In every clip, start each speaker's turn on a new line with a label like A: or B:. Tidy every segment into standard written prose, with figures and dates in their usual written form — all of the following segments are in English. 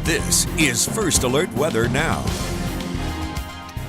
A: This is First Alert Weather Now.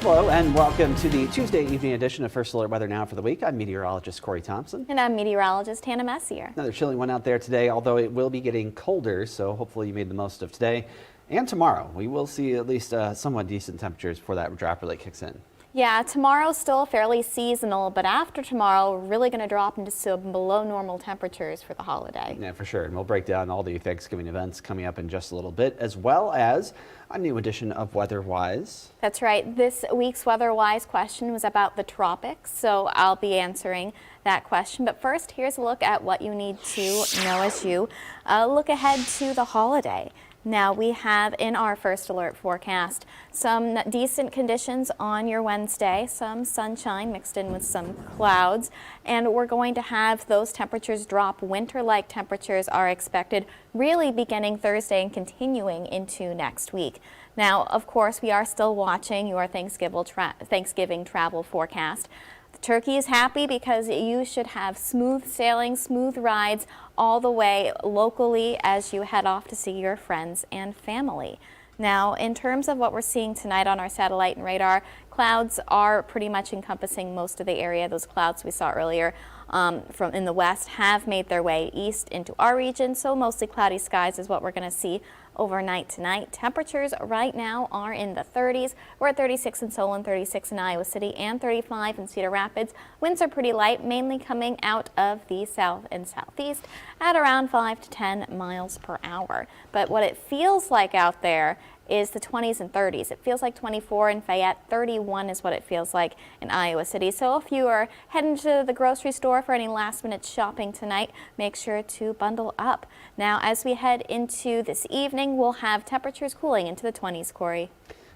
B: Hello and welcome to the Tuesday evening edition of First Alert Weather Now for the week. I'm meteorologist Thompson.
C: And I'm meteorologist Messier.
B: Another chilly one out there today, although it will be getting colder, so hopefully you made the most of today. And tomorrow, we will see at least somewhat decent temperatures before that drop really kicks in.
C: Yeah, tomorrow's still fairly seasonal, but after tomorrow, we're really going to drop into some below normal temperatures for the holiday.
B: Yeah, for sure. And we'll break down all the Thanksgiving events coming up in just a little bit, as well as a new edition of Weather-Wise.
C: That's right. This week's Weather-Wise question was about the tropics, so I'll be answering that question. But first, here's a look at what you need to know as you look ahead to the holiday. Now we have in our first alert forecast some decent conditions on your Wednesday, some sunshine mixed in with some clouds, and we're going to have those temperatures drop. Winter-like temperatures are expected really beginning Thursday and continuing into next week. Now, of course, we are still watching your Thanksgiving travel forecast. The turkey is happy because you should have smooth sailing, smooth rides all the way locally as you head off to see your friends and family. Now, in terms of what we're seeing tonight on our satellite and radar, clouds are pretty much encompassing most of the area. Those clouds we saw earlier from in the west have made their way east into our region, so mostly cloudy skies is what we're going to see overnight tonight. Temperatures right now are in the 30s. We're at 36 in Solon, 36 in Iowa City, and 35 in Cedar Rapids. Winds are pretty light, mainly coming out of the south and southeast at around 5 to 10 miles per hour. But what it feels like out there is the 20s and 30s. It feels like 24 in Fayette, 31 is what it feels like in Iowa City. So if you are heading to the grocery store for any last minute shopping tonight, make sure to bundle up. Now, as we head into this evening, we'll have temperatures cooling into the 20s, Corey.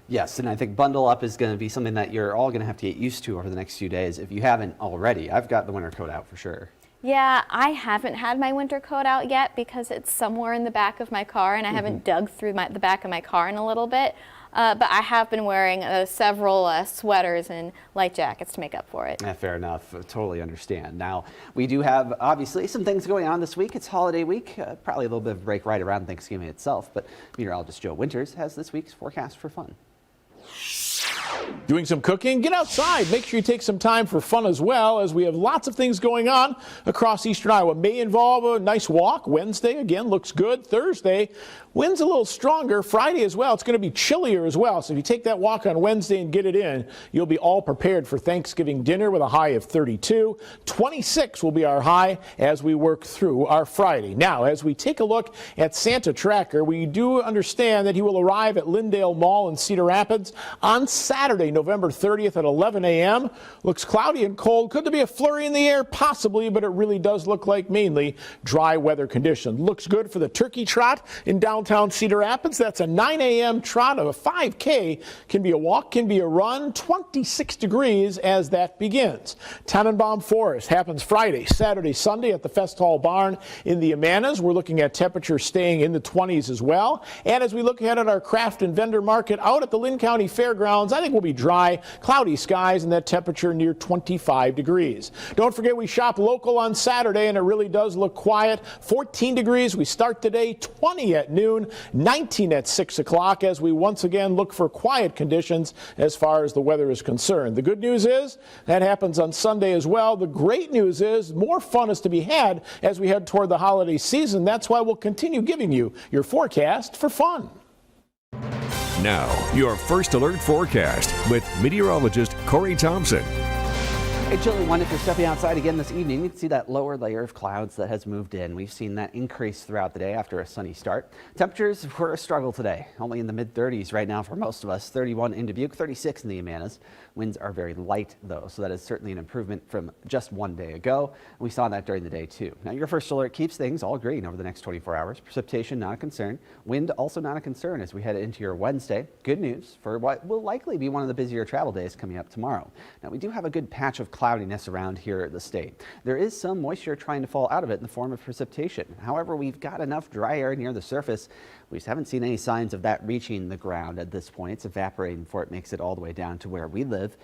B: Yes, and I think bundle up is going to be something that you're all going to have to get used to over the next few days if you haven't already. I've got the winter coat out for sure.
C: Yeah, I haven't had my winter coat out yet because it's somewhere in the back of my car, and I haven't dug through the back of my car in a little bit. But I have been wearing several sweaters and light jackets to make up for it.
B: Yeah, fair enough. I totally understand. Now, we do have obviously some things going on this week. It's holiday week, probably a little bit of a break right around Thanksgiving itself, but meteorologist Joe Winters has this week's forecast for fun.
D: Doing some cooking? Get outside. Make sure you take some time for fun as well, as we have lots of things going on across eastern Iowa. May involve a nice walk. Wednesday, again, looks good. Thursday, wind's a little stronger. Friday as well. It's going to be chillier as well. So if you take that walk on Wednesday and get it in, you'll be all prepared for Thanksgiving dinner with a high of 32. 26 will be our high as we work through our Friday. Now, as we take a look at Santa Tracker, we do understand that he will arrive at Lindale Mall in Cedar Rapids on Saturday, November 30th at 11 a.m. Looks cloudy and cold. Could there be a flurry in the air? Possibly, but it really does look like mainly dry weather conditions. Looks good for the turkey trot in downtown Cedar Rapids. That's a 9 a.m. trot of a 5K. Can be a walk, can be a run. 26 degrees as that begins. Tannenbaum Forest happens Friday, Saturday, Sunday at the Fest Hall Barn in the Amanas. We're looking at temperatures staying in the 20s as well. And as we look ahead at our craft and vendor market out at the Lynn County Fairgrounds, I think we'll be dry, cloudy skies, and that temperature near 25 degrees. Don't forget we shop local on Saturday, and it really does look quiet. 14 degrees. We start the day, 20 at noon, 19 at 6 o'clock as we once again look for quiet conditions as far as the weather is concerned. The good news is that happens on Sunday as well. The great news is more fun is to be had as we head toward the holiday season. That's why we'll continue giving you your forecast for fun.
A: Now, your First Alert forecast with meteorologist Thompson.
B: A chilly one if you're stepping outside again this evening. You can see that lower layer of clouds that has moved in. We've seen that increase throughout the day after a sunny start. Temperatures were a struggle today, only in the mid-30s right now for most of us. 31 in Dubuque, 36 in the Amanas. Winds are very light though, so that is certainly an improvement from just one day ago. We saw that during the day too. Now your First Alert keeps things all green over the next 24 hours. Precipitation not a concern. Wind also not a concern as we head into your Wednesday. Good news for what will likely be one of the busier travel days coming up tomorrow. Now we do have a good patch of cloudiness around here at the state. There is some moisture trying to fall out of it in the form of precipitation. However, we've got enough dry air near the surface. We just haven't seen any signs of that reaching the ground at this point. It's evaporating before it makes it all the way down to where we live.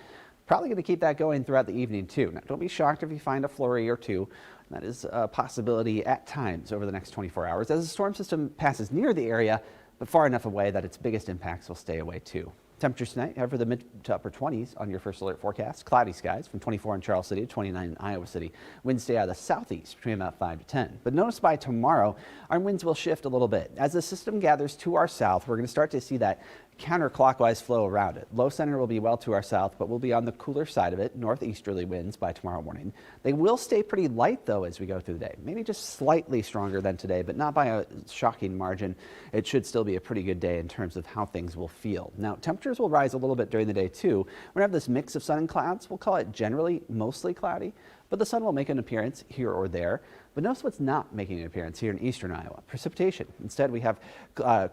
B: Probably going to keep that going throughout the evening too. Now, don't be shocked if you find a flurry or two. That is a possibility at times over the next 24 hours. As the storm system passes near the area, but far enough away that its biggest impacts will stay away too. Temperatures tonight, however, the mid to upper 20s on your first alert forecast. Cloudy skies from 24 in Charles City to 29 in Iowa City. Winds stay out of the southeast between about 5 to 10. But notice by tomorrow, our winds will shift a little bit. As the system gathers to our south, we're going to start to see that counterclockwise flow around it. Low center will be well to our south, but we'll be on the cooler side of it. Northeasterly winds by tomorrow morning. They will stay pretty light though as we go through the day. Maybe just slightly stronger than today, but not by a shocking margin. It should still be a pretty good day in terms of how things will feel. Now, temperatures will rise a little bit during the day too. We're gonna have this mix of sun and clouds. We'll call it generally mostly cloudy, but the sun will make an appearance here or there. But notice what's not making an appearance here in eastern Iowa, precipitation. Instead, we have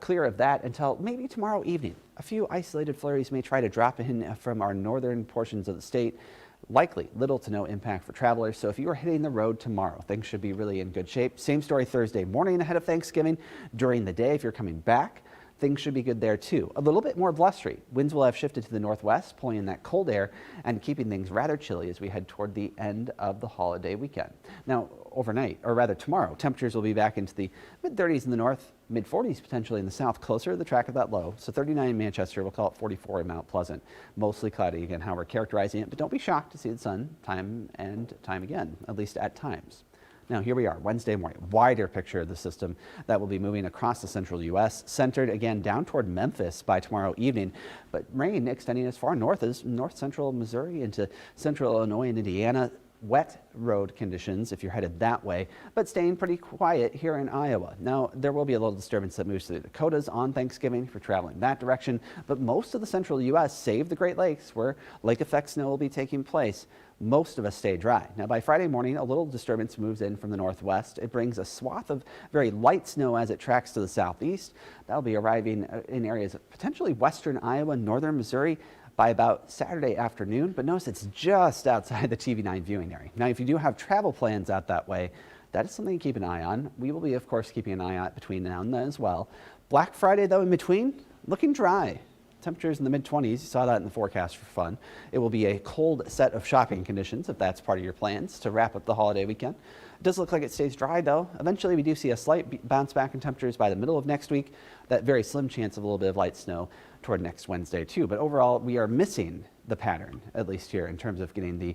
B: clear of that until maybe tomorrow evening. A few isolated flurries may try to drop in from our northern portions of the state. Likely little to no impact for travelers. So if you are hitting the road tomorrow, things should be really in good shape. Same story Thursday morning ahead of Thanksgiving. During the day, if you're coming back, things should be good there too. A little bit more blustery. Winds will have shifted to the northwest, pulling in that cold air and keeping things rather chilly as we head toward the end of the holiday weekend. Now, overnight, or rather tomorrow, temperatures will be back into the mid-30s in the north, mid-40s potentially in the south, closer to the track of that low. So 39 in Manchester, we'll call it 44 in Mount Pleasant. Mostly cloudy, again, how we're characterizing it, but don't be shocked to see the sun time and time again, at least at times. Now here we are, Wednesday morning, wider picture of the system that will be moving across the central U.S., centered again down toward Memphis by tomorrow evening, but rain extending as far north as north central Missouri into central Illinois and Indiana. Wet road conditions if you're headed that way, but staying pretty quiet here in Iowa. Now, there will be a little disturbance that moves to the Dakotas on Thanksgiving for traveling that direction, but most of the central U.S., save the Great Lakes, where lake effect snow will be taking place, most of us stay dry. Now, by Friday morning, a little disturbance moves in from the northwest. It brings a swath of very light snow as it tracks to the southeast. That'll be arriving in areas of potentially western Iowa, northern Missouri, by about Saturday afternoon, but notice it's just outside the TV9 viewing area. Now, if you do have travel plans out that way, that is something to keep an eye on. We will be, of course, keeping an eye out between now and then as well. Black Friday, though, in between, looking dry. Temperatures in the mid-20s, you saw that in the forecast for fun. It will be a cold set of shopping conditions if that's part of your plans to wrap up the holiday weekend. It does look like it stays dry though. Eventually we do see a slight bounce back in temperatures by the middle of next week. That very slim chance of a little bit of light snow toward next Wednesday too. But overall we are missing the pattern, at least here, in terms of getting the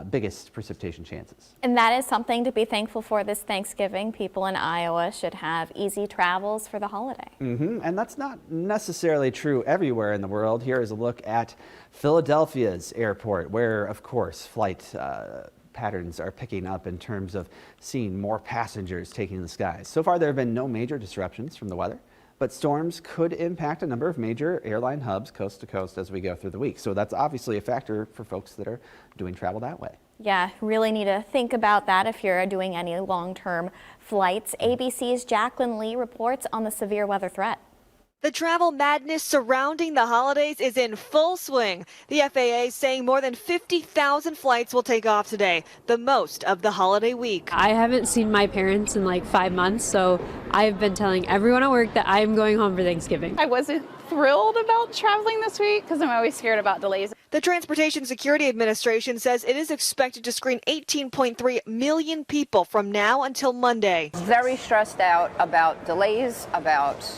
B: biggest precipitation chances.
C: And that is something to be thankful for this Thanksgiving. People in Iowa should have easy travels for the holiday.
B: And that's not necessarily true everywhere in the world. Here is a look at Philadelphia's airport, where, of course, flight patterns are picking up in terms of seeing more passengers taking the skies. So far, there have been no major disruptions from the weather, but storms could impact a number of major airline hubs coast to coast as we go through the week. So that's obviously a factor for folks that are doing travel that way.
C: Yeah, really need to think about that if you're doing any long-term flights. ABC's Jacqueline Lee reports on the severe weather threat.
E: The travel madness surrounding the holidays is in full swing. The FAA is saying more than 50,000 flights will take off today, the most of the holiday week.
F: I haven't seen my parents in like 5 months, so I've been telling everyone at work that I'm going home for Thanksgiving.
G: I wasn't thrilled about traveling this week because I'm always scared about delays.
E: The Transportation Security Administration says it is expected to screen 18.3 million people from now until Monday.
H: Very stressed out about delays, about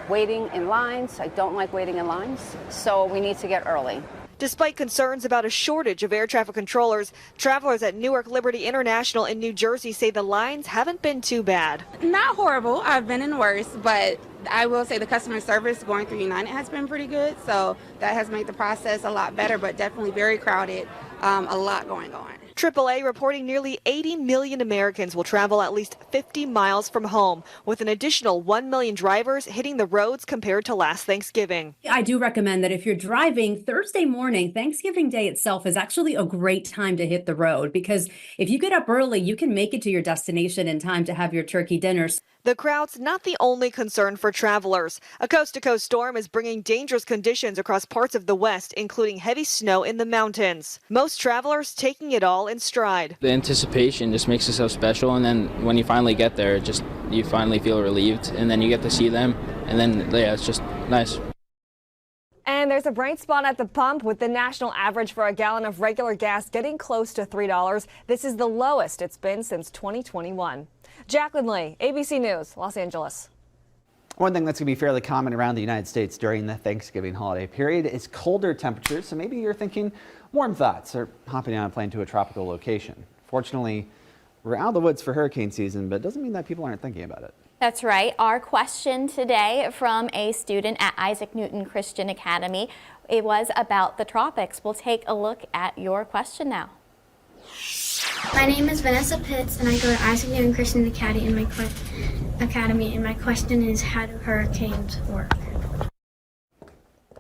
H: waiting in lines. I don't like waiting in lines, so we need to get early.
E: Despite concerns about a shortage of air traffic controllers, travelers at Newark Liberty International in New Jersey say the lines haven't been too bad.
I: Not horrible. I've been in worse, but I will say the customer service going through United has been pretty good, so that has made the process a lot better, but definitely very crowded, a lot going on.
E: AAA reporting nearly 80 million Americans will travel at least 50 miles from home, with an additional 1 million drivers hitting the roads compared to last Thanksgiving.
J: I do recommend that if you're driving Thursday morning, Thanksgiving Day itself is actually a great time to hit the road, because if you get up early, you can make it to your destination in time to have your turkey dinners.
E: The crowd's not the only concern for travelers. A coast-to-coast storm is bringing dangerous conditions across parts of the West, including heavy snow in the mountains. Most travelers taking it all in stride.
K: The anticipation just makes it so special, and then when you finally get there, you finally feel relieved, and then you get to see them, and then yeah, it's just nice.
L: And there's a bright spot at the pump, with the national average for a gallon of regular gas getting close to $3. This is the lowest it's been since 2021. Jacqueline Lee, ABC News, Los Angeles.
B: One thing that's going to be fairly common around the United States during the Thanksgiving holiday period is colder temperatures. So maybe you're thinking warm thoughts or hopping on a plane to a tropical location. Fortunately, we're out of the woods for hurricane season, but it doesn't mean that people aren't thinking about it.
C: That's right. Our question today from a student at Isaac Newton Christian Academy, it was about the tropics. We'll take a look at your question now.
M: My name is Vanessa Pitts, and I go to Isaac Newton Christian Academy, and my question is, how do hurricanes work?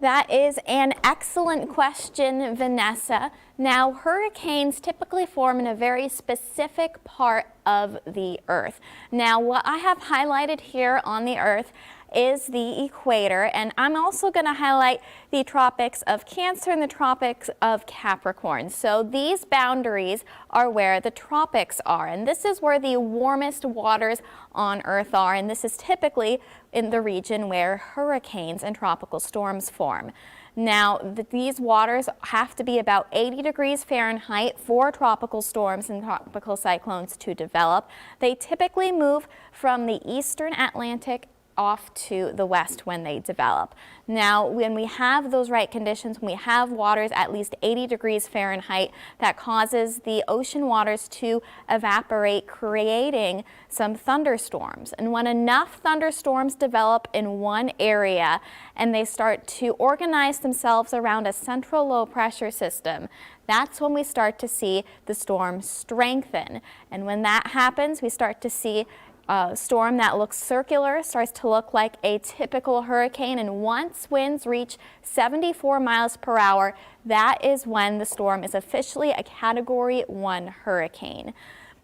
C: That is an excellent question, Vanessa. Now, hurricanes typically form in a very specific part of the Earth. Now, what I have highlighted here on the Earth is the equator, and I'm also going to highlight the tropics of Cancer and the tropics of Capricorn. So these boundaries are where the tropics are, and this is where the warmest waters on Earth are, and this is typically in the region where hurricanes and tropical storms form. Now, these waters have to be about 80 degrees Fahrenheit for tropical storms and tropical cyclones to develop. They typically move from the eastern Atlantic off to the west when they develop. Now, when we have those right conditions, when we have waters at least 80 degrees Fahrenheit, that causes the ocean waters to evaporate, creating some thunderstorms. And when enough thunderstorms develop in one area and they start to organize themselves around a central low pressure system, that's when we start to see the storm strengthen. And when that happens, we start to see a storm that looks circular, starts to look like a typical hurricane, and once winds reach 74 miles per hour, that is when the storm is officially a Category 1 hurricane.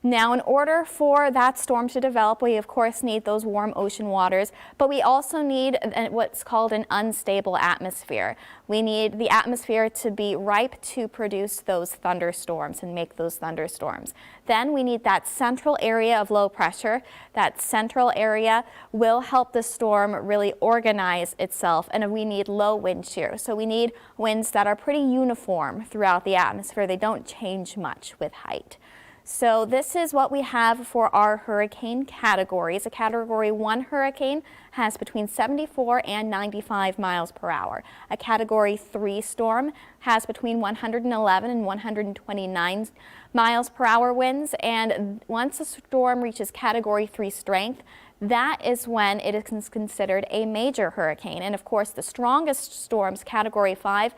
C: Now, in order for that storm to develop, we of course need those warm ocean waters, but we also need what's called an unstable atmosphere. We need the atmosphere to be ripe to produce those thunderstorms and make those thunderstorms. Then we need that central area of low pressure. That central area will help the storm really organize itself, and we need low wind shear. So we need winds that are pretty uniform throughout the atmosphere. They don't change much with height. So this is what we have for our hurricane categories. A Category 1 hurricane has between 74 and 95 miles per hour. A Category 3 storm has between 111 and 129 miles per hour winds. And once a storm reaches Category 3 strength, that is when it is considered a major hurricane. And of course, the strongest storms, Category 5,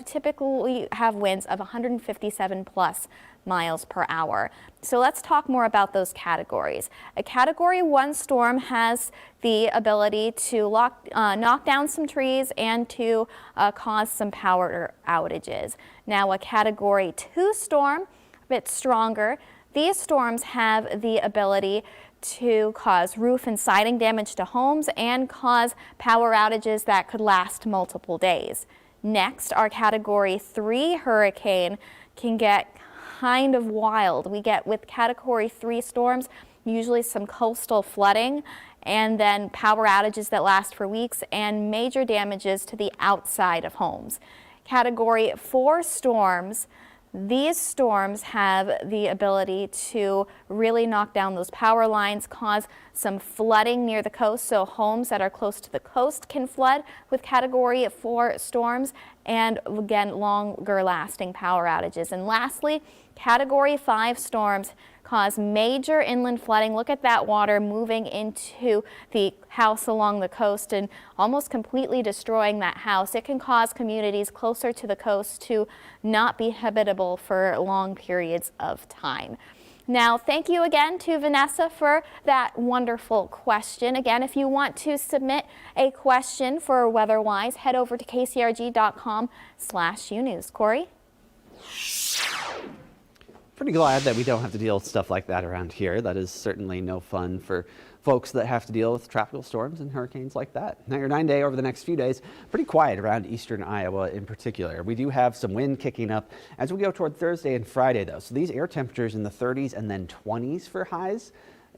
C: typically have winds of 157 plus miles per hour. So let's talk more about those categories. A Category 1 storm has the ability to knock down some trees and to cause some power outages. Now, a Category 2 storm, a bit stronger, these storms have the ability to cause roof and siding damage to homes and cause power outages that could last multiple days. Next, our Category 3 hurricane can get kind of wild. We get, with Category 3 storms, usually some coastal flooding and then power outages that last for weeks and major damages to the outside of homes. Category 4 storms, these storms have the ability to really knock down those power lines, cause some flooding near the coast, so homes that are close to the coast can flood with Category 4 storms, and again, longer lasting power outages. And lastly, Category 5 storms cause major inland flooding. Look at that water moving into the house along the coast and almost completely destroying that house. It can cause communities closer to the coast to not be habitable for long periods of time. Now, thank you again to Vanessa for that wonderful question. Again, if you want to submit a question for WeatherWise, head over to kcrg.com/unews. Corey?
B: Pretty glad that we don't have to deal with stuff like that around here. That is certainly no fun for folks that have to deal with tropical storms and hurricanes like that. Now, your 9-day over the next few days, pretty quiet around eastern Iowa in particular. We do have some wind kicking up as we go toward Thursday and Friday, though. So these air temperatures in the 30s and then 20s for highs.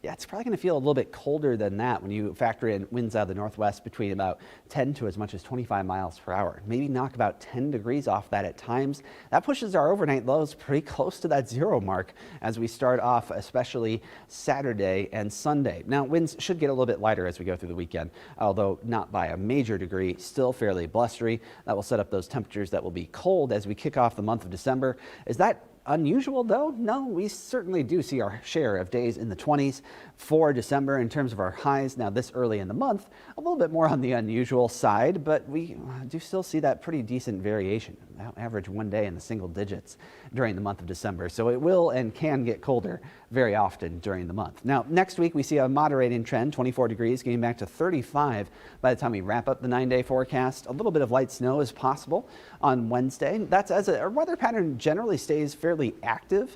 B: Yeah, it's probably going to feel a little bit colder than that when you factor in winds out of the northwest between about 10 to as much as 25 miles per hour. Maybe knock about 10 degrees off that at times. That pushes our overnight lows pretty close to that 0 mark as we start off, especially Saturday and Sunday. Now, winds should get a little bit lighter as we go through the weekend, although not by a major degree, still fairly blustery. That will set up those temperatures that will be cold as we kick off the month of December. Is that unusual though? No, we certainly do see our share of days in the 20s for December in terms of our highs. Now this early in the month, a little bit more on the unusual side, but we do still see that pretty decent variation. Average one day in the single digits during the month of December. So it will and can get colder very often during the month. Now next week we see a moderating trend, 24 degrees getting back to 35 by the time we wrap up the 9-day forecast. A little bit of light snow is possible on Wednesday. That's as our weather pattern generally stays fairly active.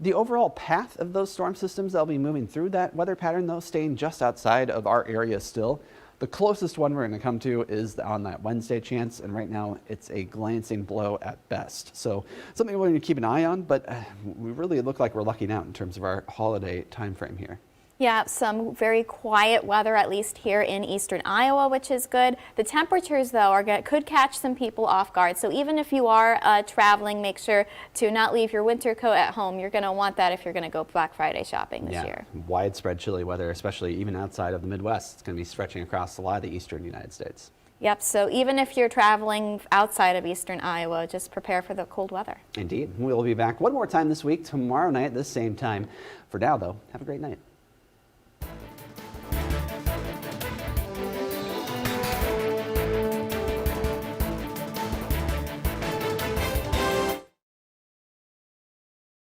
B: The overall path of those storm systems that'll be moving through that weather pattern, though, staying just outside of our area still. The closest one we're going to come to is on that Wednesday chance, and right now it's a glancing blow at best. So something we're going to keep an eye on, but we really look like we're lucking out in terms of our holiday time frame here.
C: Yeah, some very quiet weather, at least here in eastern Iowa, which is good. The temperatures, though, could catch some people off guard. So even if you are traveling, make sure to not leave your winter coat at home. You're going to want that if you're going to go Black Friday shopping this year.
B: Widespread chilly weather, especially even outside of the Midwest. It's going to be stretching across a lot of the eastern United States.
C: Yep, so even if you're traveling outside of eastern Iowa, just prepare for the cold weather.
B: Indeed. We'll be back one more time this week, tomorrow night at the same time. For now, though, have a great night.